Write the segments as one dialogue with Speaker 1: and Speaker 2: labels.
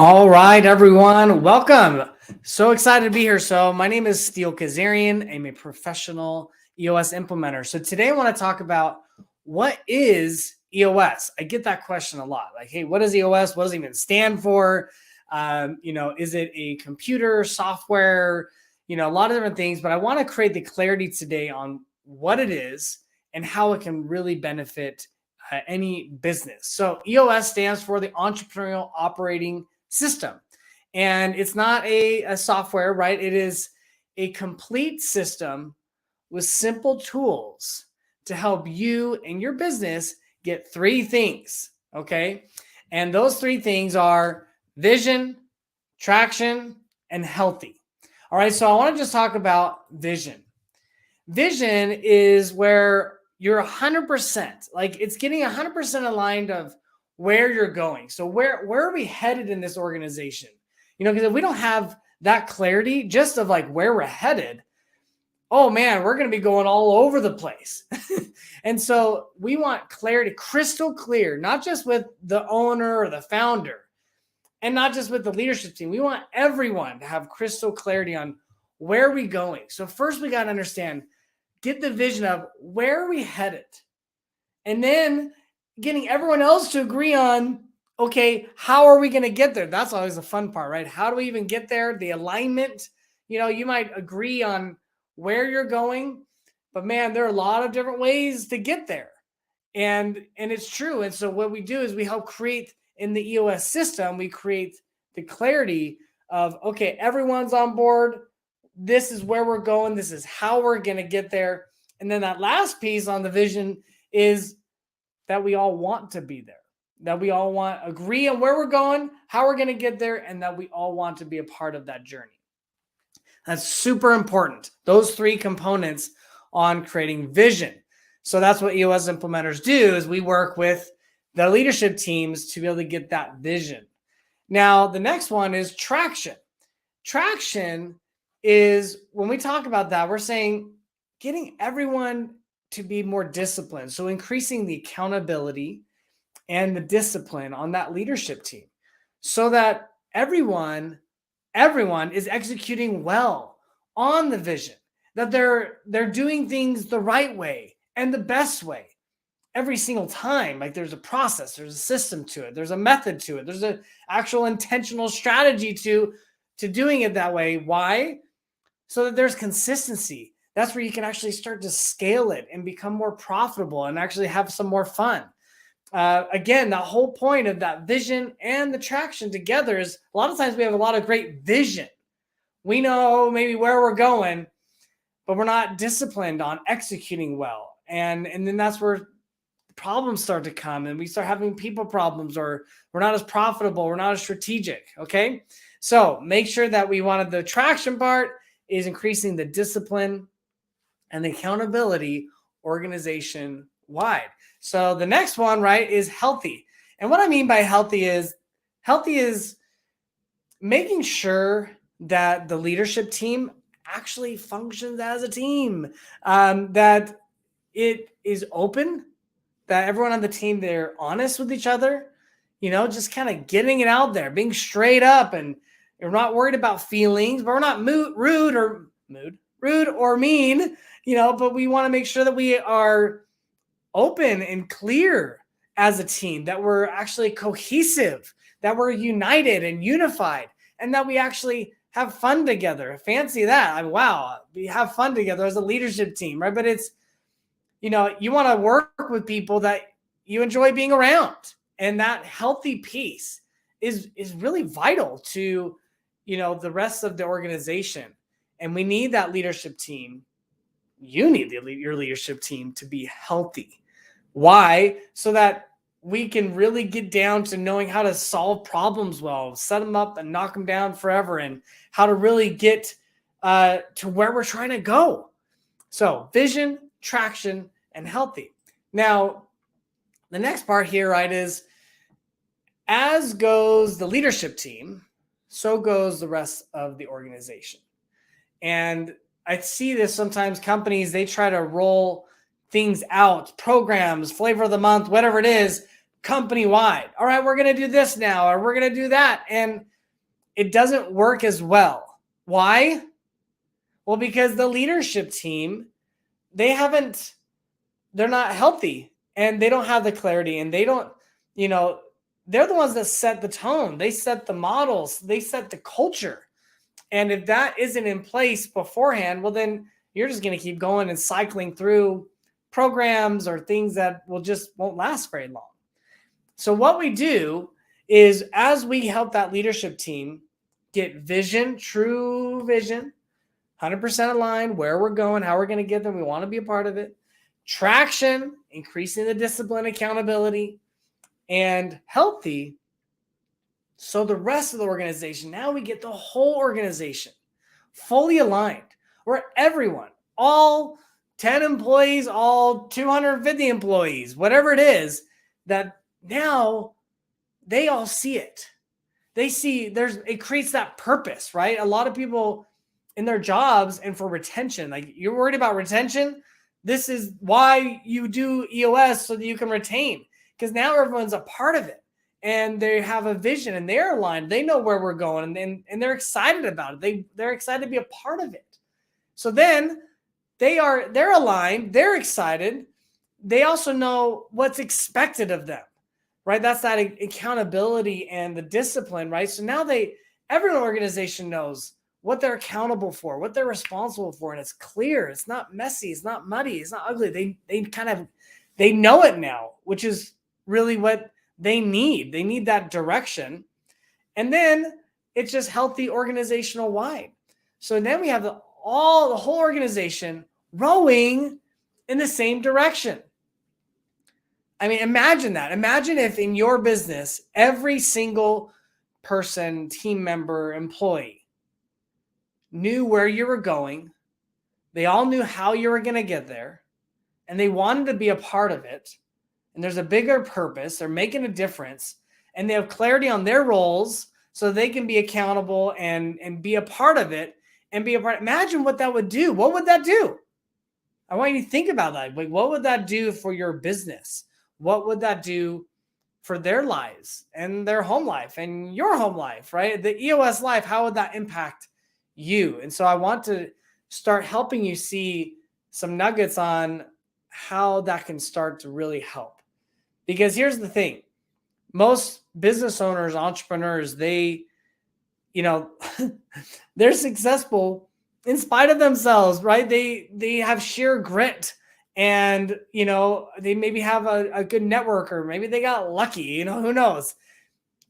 Speaker 1: All right, everyone, welcome. So excited to be here. So my name is Steel Kazarian. I'm a professional EOS implementer. So today I want to talk about what is EOS. I get that question a lot. Like, hey, what is EOS? What does it even stand for? Is it a computer, software? A lot of different things. But I want to create the clarity today on what it is and how it can really benefit any business. So EOS stands for the Entrepreneurial Operating System. And it's not a software, right? It is a complete system with simple tools to help you and your business get three things. Okay. And those three things are vision, traction, and healthy. All right. So I want to just talk about vision. Vision is where you're 100%, like it's getting 100% aligned of where you're going. So where are we headed in this organization? Because if we don't have that clarity just of like where we're headed, oh man, we're going to be going all over the place. And so we want clarity, crystal clear, not just with the owner or the founder and not just with the leadership team. We want everyone to have crystal clarity on where are we going. So first we got to understand, get the vision of where are we headed? And then getting everyone else to agree on, okay, how are we going to get there? That's always the fun part, right? How do we even get there? The alignment, you might agree on where you're going, but man, there are a lot of different ways to get there. And it's true. And so what we do is we help create in the EOS system, we create the clarity of, okay, everyone's on board. This is where we're going. This is how we're going to get there. And then that last piece on the vision is that we all want to be there, that we all agree on where we're going, how we're going to get there, and that we all want to be a part of that journey. That's super important. Those three components on creating vision. So that's what EOS implementers do, is we work with the leadership teams to be able to get that vision. Now, the next one is traction. Traction is when we talk about that, we're saying getting everyone to be more disciplined. So increasing the accountability and the discipline on that leadership team so that everyone is executing well on the vision, that they're doing things the right way and the best way every single time. Like there's a process, there's a system to it, there's a method to it, there's an actual intentional strategy to doing it that way. Why? So that there's consistency. That's where you can actually start to scale it and become more profitable and actually have some more fun. Again, the whole point of that vision and the traction together is a lot of times we have a lot of great vision. We know maybe where we're going, but we're not disciplined on executing well. And then that's where problems start to come and we start having people problems, or we're not as profitable, we're not as strategic. Okay. So make sure that we wanted the traction part is increasing the discipline and the accountability organization wide. So the next one, right, is healthy. And what I mean by healthy is making sure that the leadership team actually functions as a team, that it is open, that everyone on the team, they're honest with each other, just kind of getting it out there, being straight up, and we're not worried about feelings, but we're not rude or mean, but we want to make sure that we are open and clear as a team, that we're actually cohesive, that we're united and unified, and that we actually have fun together. Fancy that. Wow, we have fun together as a leadership team, right? But it's, you want to work with people that you enjoy being around. And that healthy piece is really vital to, the rest of the organization. And we need that leadership team. You need your leadership team to be healthy. Why? So that we can really get down to knowing how to solve problems well, set them up and knock them down forever, and how to really get to where we're trying to go. So vision, traction, and healthy. Now, the next part here, right, is as goes the leadership team, so goes the rest of the organization. And I see this sometimes companies, they try to roll things out, programs, flavor of the month, whatever it is, company wide. All right, we're going to do this now, or we're going to do that. And it doesn't work as well. Why? Well, because the leadership team, they're not healthy, and they don't have the clarity, and they don't, they're the ones that set the tone. They set the models, they set the culture. And if that isn't in place beforehand, well, then you're just going to keep going and cycling through programs or things that won't last very long. So what we do is, as we help that leadership team get vision, true vision, 100% aligned, where we're going, how we're going to get there, we want to be a part of it. Traction, increasing the discipline, accountability, and healthy. So the rest of the organization, now we get the whole organization fully aligned, where everyone, all 10 employees, all 250 employees, whatever it is, that now they all see it. They see it creates that purpose, right? A lot of people in their jobs, and for retention, like, you're worried about retention. This is why you do EOS, so that you can retain, because now everyone's a part of it, and they have a vision, and they're aligned. They know where we're going, and they're excited about it. They're excited to be a part of it. So then they're aligned, they're excited. They also know what's expected of them, right? That's that accountability and the discipline, right? So now every organization knows what they're accountable for, what they're responsible for, and it's clear. It's not messy. It's not muddy. It's not ugly. They know it now, which is really what they need. They need that direction. And then it's just healthy organizational wide. So then we have the whole organization rowing in the same direction. I mean, imagine that. Imagine if in your business, every single person, team member, employee knew where you were going. They all knew how you were going to get there, and they wanted to be a part of it. And there's a bigger purpose. They're making a difference, and they have clarity on their roles, so they can be accountable and be a part of it and be a part. Imagine what that would do. What would that do? I want you to think about that. Like, what would that do for your business? What would that do for their lives and their home life and your home life, right? The EOS life, how would that impact you? And so I want to start helping you see some nuggets on how that can start to really help. Because here's the thing. Most business owners, entrepreneurs, they're successful in spite of themselves, right? They have sheer grit, and, they maybe have a good network, or maybe they got lucky, who knows?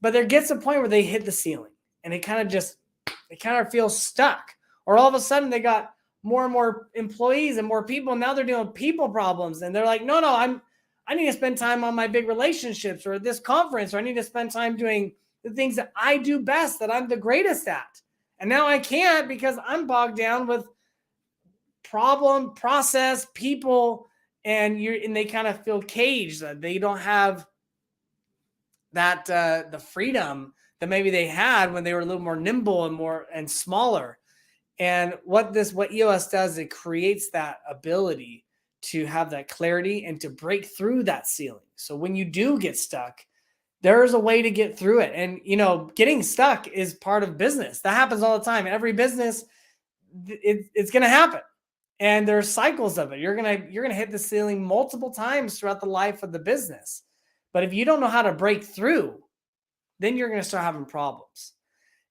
Speaker 1: But there gets a point where they hit the ceiling, and they kind of feel stuck. Or all of a sudden they got more and more employees and more people. And now they're dealing with people problems. And they're like, no, I need to spend time on my big relationships, or this conference, or I need to spend time doing the things that I do best, that I'm the greatest at. And now I can't, because I'm bogged down with problem, process, people, and they kind of feel caged. They don't have that the freedom that maybe they had when they were a little more nimble and smaller. And what EOS does, it creates that ability to have that clarity and to break through that ceiling. So when you do get stuck, there's a way to get through it. And, getting stuck is part of business. That happens all the time. Every business, it's going to happen. And there's cycles of it. You're going to hit the ceiling multiple times throughout the life of the business. But if you don't know how to break through, then you're going to start having problems.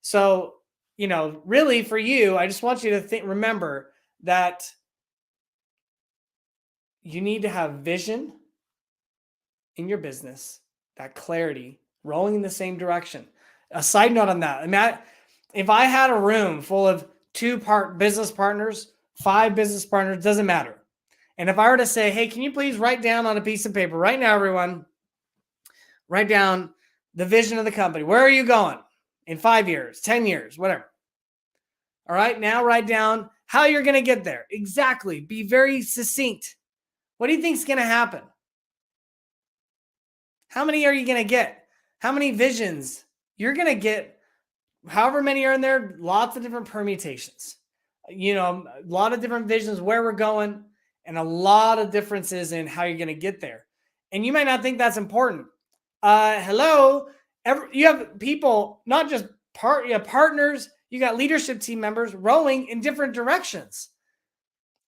Speaker 1: So, really for you, I just want you to remember that you need to have vision in your business, that clarity, rowing in the same direction. A side note on that, if I had a room full of 2 business partners, 5 business partners, doesn't matter. And if I were to say, hey, can you please write down on a piece of paper right now, everyone, write down the vision of the company. Where are you going in 5 years, 10 years, whatever. All right, now write down how you're going to get there. Exactly. Be very succinct. What do you think is going to happen? How many are you going to get? How many visions? You're going to get however many are in there, lots of different permutations. A lot of different visions where we're going, and a lot of differences in how you're going to get there. And you might not think that's important, Hello, you have people, not just you have partners, you got leadership team members rowing in different directions.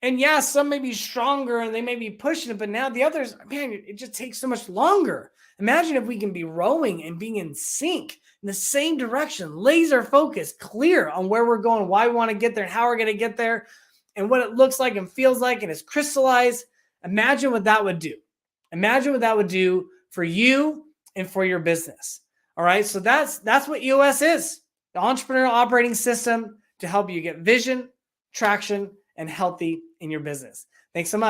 Speaker 1: And yeah, some may be stronger and they may be pushing it, but now the others, man, it just takes so much longer. Imagine if we can be rowing and being in sync in the same direction, laser focused, clear on where we're going, why we want to get there, and how we're going to get there, and what it looks like and feels like, and it's crystallized. Imagine what that would do. Imagine what that would do for you and for your business. All right. So that's what EOS is, the entrepreneurial operating system to help you get vision, traction, and healthy in your business. Thanks so much.